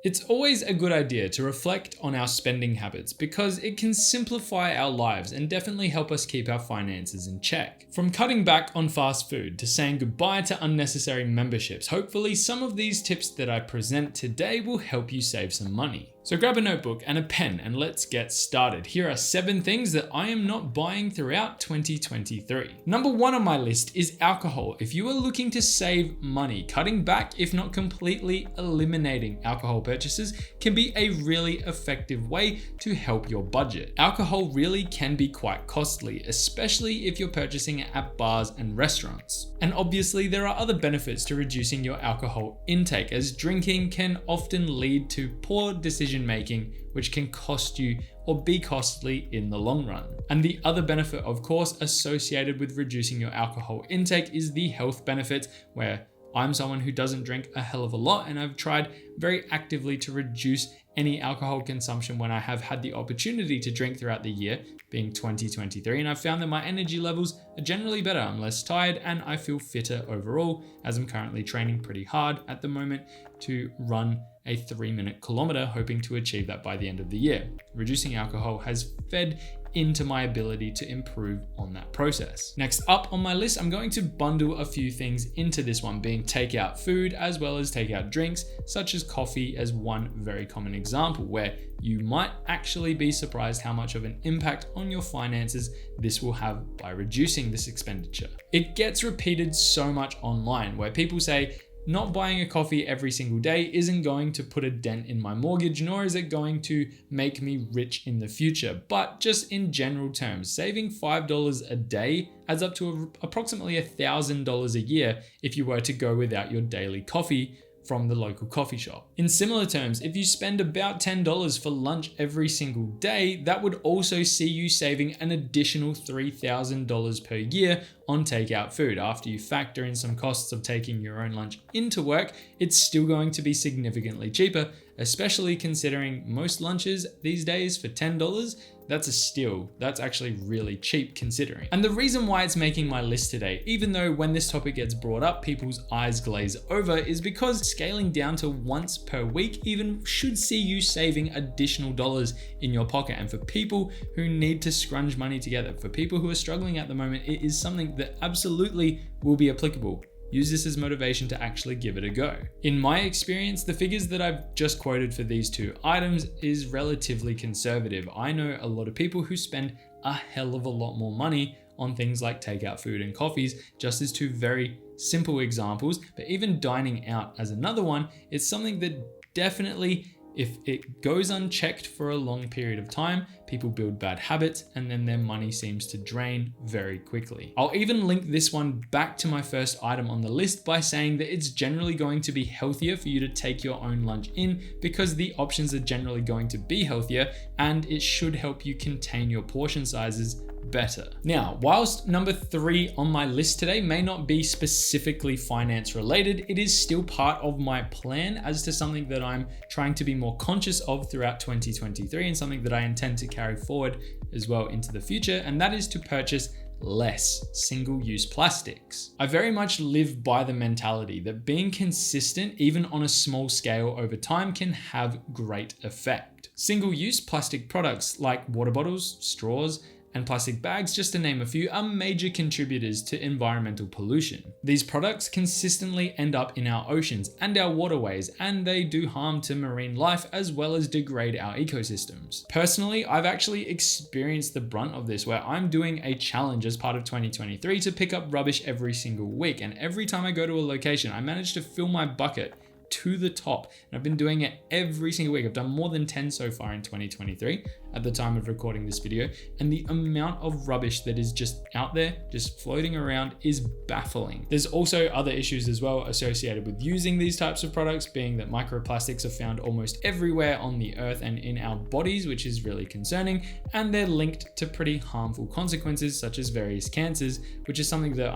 It's always a good idea to reflect on our spending habits because it can simplify our lives and definitely help us keep our finances in check. From cutting back on fast food to saying goodbye to unnecessary memberships, hopefully some of these tips that I present today will help you save some money. So grab a notebook and a pen and let's get started. Here are 7 things that I am not buying throughout 2023. Number 1 on my list is alcohol. If you are looking to save money, cutting back, if not completely eliminating alcohol purchases can be a really effective way to help your budget. Alcohol really can be quite costly, especially if you're purchasing it at bars and restaurants. And obviously there are other benefits to reducing your alcohol intake, as drinking can often lead to poor decision making, which can cost you or be costly in the long run. And the other benefit, of course, associated with reducing your alcohol intake is the health benefit, where I'm someone who doesn't drink a hell of a lot, and I've tried very actively to reduce any alcohol consumption when I have had the opportunity to drink throughout the year, being 2023, and I've found that my energy levels are generally better. I'm less tired and I feel fitter overall, as I'm currently training pretty hard at the moment to run a 3-minute kilometer, hoping to achieve that by the end of the year. Reducing alcohol has fed into my ability to improve on that process. Next up on my list, I'm going to bundle a few things into this one, being takeout food as well as takeout drinks, such as coffee as one very common example, where you might actually be surprised how much of an impact on your finances this will have by reducing this expenditure. It gets repeated so much online, where people say, not buying a coffee every single day isn't going to put a dent in my mortgage, nor is it going to make me rich in the future. But just in general terms, saving $5 a day adds up to approximately $1,000 a year if you were to go without your daily coffee from the local coffee shop. In similar terms, if you spend about $10 for lunch every single day, that would also see you saving an additional $3,000 per year on takeout food. After you factor in some costs of taking your own lunch into work, it's still going to be significantly cheaper, especially considering most lunches these days for $10, that's a steal. That's actually really cheap considering. And the reason why it's making my list today, even though when this topic gets brought up, people's eyes glaze over, is because scaling down to once per week even should see you saving additional dollars in your pocket. And for people who need to scrunch money together, for people who are struggling at the moment, it is something that absolutely will be applicable. Use this as motivation to actually give it a go. In my experience, the figures that I've just quoted for these 2 items is relatively conservative. I know a lot of people who spend a hell of a lot more money on things like takeout food and coffees, just as 2 very simple examples. But even dining out as another one, it's something that definitely, if it goes unchecked for a long period of time, people build bad habits and then their money seems to drain very quickly. I'll even link this one back to my first item on the list by saying that it's generally going to be healthier for you to take your own lunch in, because the options are generally going to be healthier and it should help you contain your portion sizes better. Now, whilst number 3 on my list today may not be specifically finance related, it is still part of my plan as to something that I'm trying to be more conscious of throughout 2023 and something that I intend to carry forward as well into the future, and that is to purchase less single-use plastics. I very much live by the mentality that being consistent, even on a small scale over time, can have great effect. Single-use plastic products like water bottles, straws, and plastic bags, just to name a few, are major contributors to environmental pollution. These products consistently end up in our oceans and our waterways, and they do harm to marine life as well as degrade our ecosystems. Personally, I've actually experienced the brunt of this, where I'm doing a challenge as part of 2023 to pick up rubbish every single week, and every time I go to a location, I manage to fill my bucket to the top. And I've been doing it every single week. I've done more than 10 so far in 2023 at the time of recording this video. And the amount of rubbish that is just out there, just floating around, is baffling. There's also other issues as well associated with using these types of products, being that microplastics are found almost everywhere on the earth and in our bodies, which is really concerning. And they're linked to pretty harmful consequences, such as various cancers, which is something that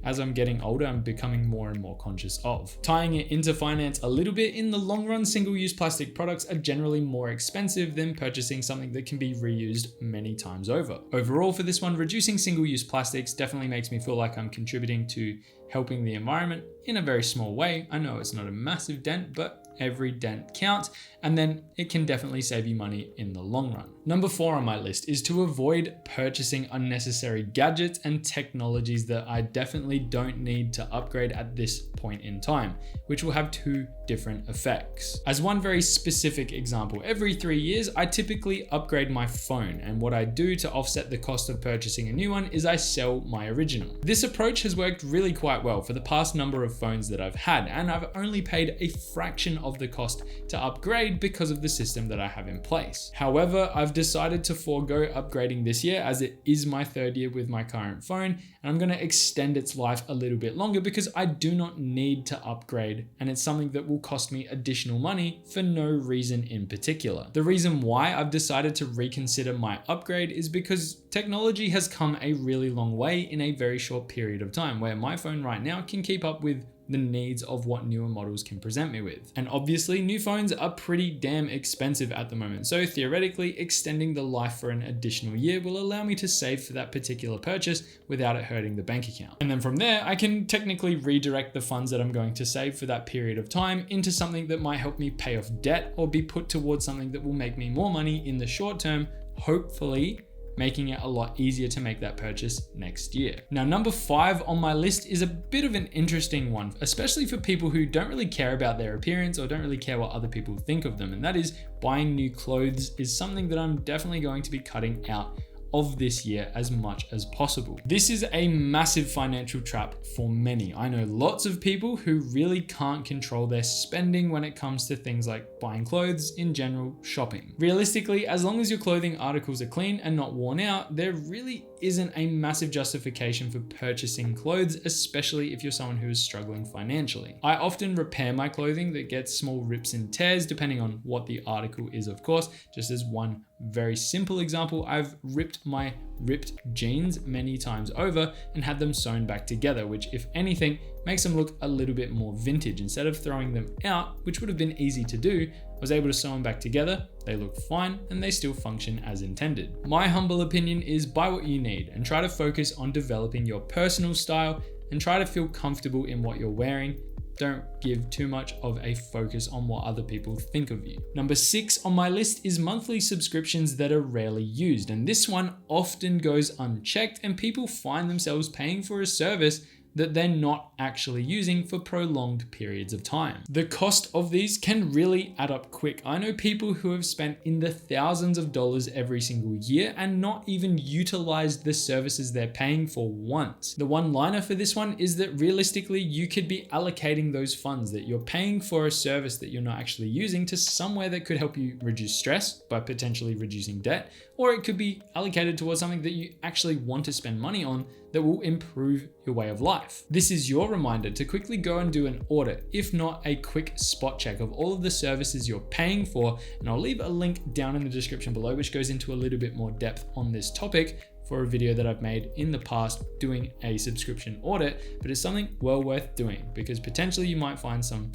as I'm getting older, I'm becoming more and more conscious of. Tying it into finance a little bit, in the long run, single-use plastic products are generally more expensive than purchasing something that can be reused many times over. Overall, for this one, reducing single-use plastics definitely makes me feel like I'm contributing to helping the environment in a very small way. I know it's not a massive dent, but every dent counts, and then it can definitely save you money in the long run. Number 4 on my list is to avoid purchasing unnecessary gadgets and technologies that I definitely don't need to upgrade at this point in time, which will have 2 different effects. As one very specific example, every 3 years, I typically upgrade my phone, and what I do to offset the cost of purchasing a new one is I sell my original. This approach has worked really quite well for the past number of phones that I've had, and I've only paid a fraction of the cost to upgrade because of the system that I have in place. However, I've decided to forego upgrading this year as it is my 3rd year with my current phone, and I'm going to extend its life a little bit longer because I do not need to upgrade, and it's something that will cost me additional money for no reason in particular. The reason why I've decided to reconsider my upgrade is because technology has come a really long way in a very short period of time, where my phone right now can keep up with the needs of what newer models can present me with. And obviously new phones are pretty damn expensive at the moment. So theoretically, extending the life for an additional year will allow me to save for that particular purchase without it hurting the bank account. And then from there, I can technically redirect the funds that I'm going to save for that period of time into something that might help me pay off debt or be put towards something that will make me more money in the short term, hopefully making it a lot easier to make that purchase next year. Now, number 5 on my list is a bit of an interesting one, especially for people who don't really care about their appearance or don't really care what other people think of them. And that is buying new clothes is something that I'm definitely going to be cutting out of this year as much as possible. This is a massive financial trap for many. I know lots of people who really can't control their spending when it comes to things like buying clothes, in general, shopping. Realistically, as long as your clothing articles are clean and not worn out, there really isn't a massive justification for purchasing clothes, especially if you're someone who is struggling financially. I often repair my clothing that gets small rips and tears depending on what the article is, of course. Just as one very simple example, I've ripped my ripped jeans many times over and had them sewn back together, which if anything makes them look a little bit more vintage. Instead of throwing them out, which would have been easy to do, I was able to sew them back together. They look fine and they still function as intended. My humble opinion is buy what you need and try to focus on developing your personal style and try to feel comfortable in what you're wearing. Don't give too much of a focus on what other people think of you. Number 6 on my list is monthly subscriptions that are rarely used. And this one often goes unchecked and people find themselves paying for a service that they're not actually using for prolonged periods of time. The cost of these can really add up quick. I know people who have spent in the thousands of dollars every single year and not even utilized the services they're paying for once. The one-liner for this one is that realistically, you could be allocating those funds that you're paying for a service that you're not actually using to somewhere that could help you reduce stress by potentially reducing debt, or it could be allocated towards something that you actually want to spend money on that will improve your way of life. This is your reminder to quickly go and do an audit, if not a quick spot check of all of the services you're paying for. And I'll leave a link down in the description below, which goes into a little bit more depth on this topic for a video that I've made in the past doing a subscription audit, but it's something well worth doing because potentially you might find some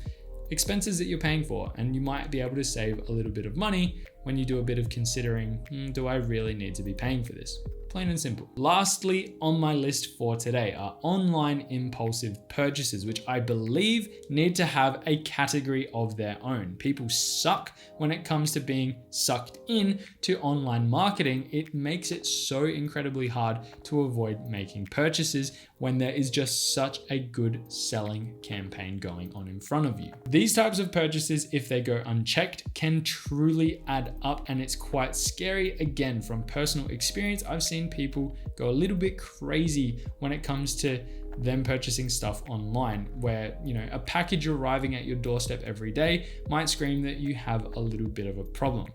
expenses that you're paying for and you might be able to save a little bit of money when you do a bit of considering, do I really need to be paying for this? Plain and simple. Lastly on my list for today are online impulsive purchases, which I believe need to have a category of their own. People suck when it comes to being sucked in to online marketing. It makes it so incredibly hard to avoid making purchases when there is just such a good selling campaign going on in front of you. These types of purchases, if they go unchecked, can truly add up, and it's quite scary. Again, from personal experience, I've seen people go a little bit crazy when it comes to them purchasing stuff online, where, you know, a package arriving at your doorstep every day might scream that you have a little bit of a problem.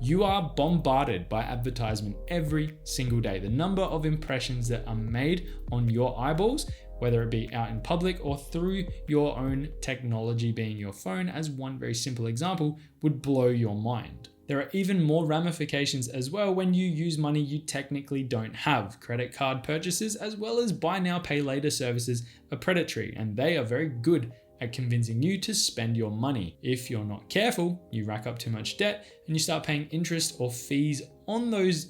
You are bombarded by advertisement every single day. The number of impressions that are made on your eyeballs, whether it be out in public or through your own technology being your phone, as one very simple example, would blow your mind. There are even more ramifications as well when you use money you technically don't have. Credit card purchases as well as buy now, pay later services are predatory, and they are very good at convincing you to spend your money. If you're not careful, you rack up too much debt and you start paying interest or fees on those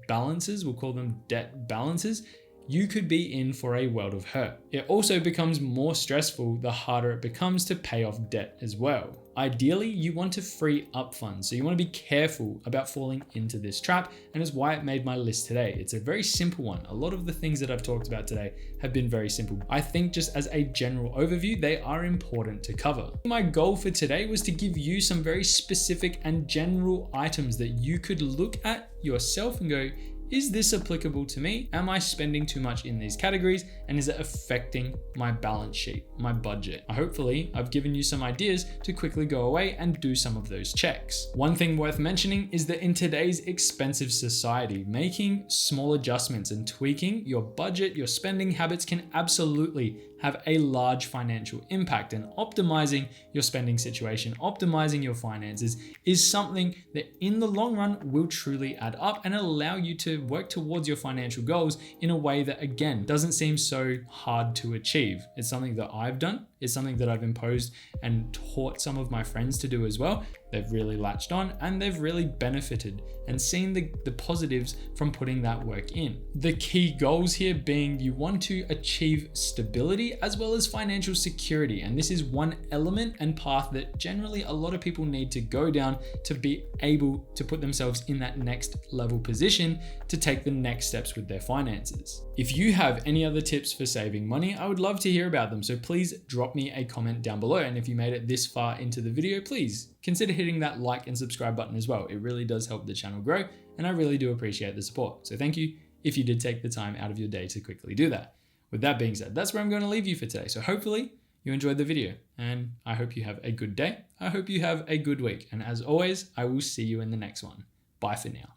balances, we'll call them debt balances. You could be in for a world of hurt. It also becomes more stressful the harder it becomes to pay off debt as well. Ideally, you want to free up funds. So you want to be careful about falling into this trap, and is why it made my list today. It's a very simple one. A lot of the things that I've talked about today have been very simple. I think just as a general overview, they are important to cover. My goal for today was to give you some very specific and general items that you could look at yourself and go, is this applicable to me? Am I spending too much in these categories? And is it affecting my balance sheet, my budget? Hopefully, I've given you some ideas to quickly go away and do some of those checks. One thing worth mentioning is that in today's expensive society, making small adjustments and tweaking your budget, your spending habits can absolutely have a large financial impact, and optimizing your spending situation, optimizing your finances is something that in the long run will truly add up and allow you to work towards your financial goals in a way that, again, doesn't seem so hard to achieve. It's something that I've done. It's something that I've imposed and taught some of my friends to do as well. They've really latched on and they've really benefited and seen the positives from putting that work in. The key goals here being you want to achieve stability as well as financial security. And this is one element and path that generally a lot of people need to go down to be able to put themselves in that next level position to take the next steps with their finances. If you have any other tips for saving money, I would love to hear about them. So please drop me a comment down below. And if you made it this far into the video, please consider hitting that like and subscribe button as well. It really does help the channel grow, and I really do appreciate the support. So thank you if you did take the time out of your day to quickly do that. With that being said, that's where I'm going to leave you for today. So hopefully you enjoyed the video, and I hope you have a good day. I hope you have a good week. And as always, I will see you in the next one. Bye for now.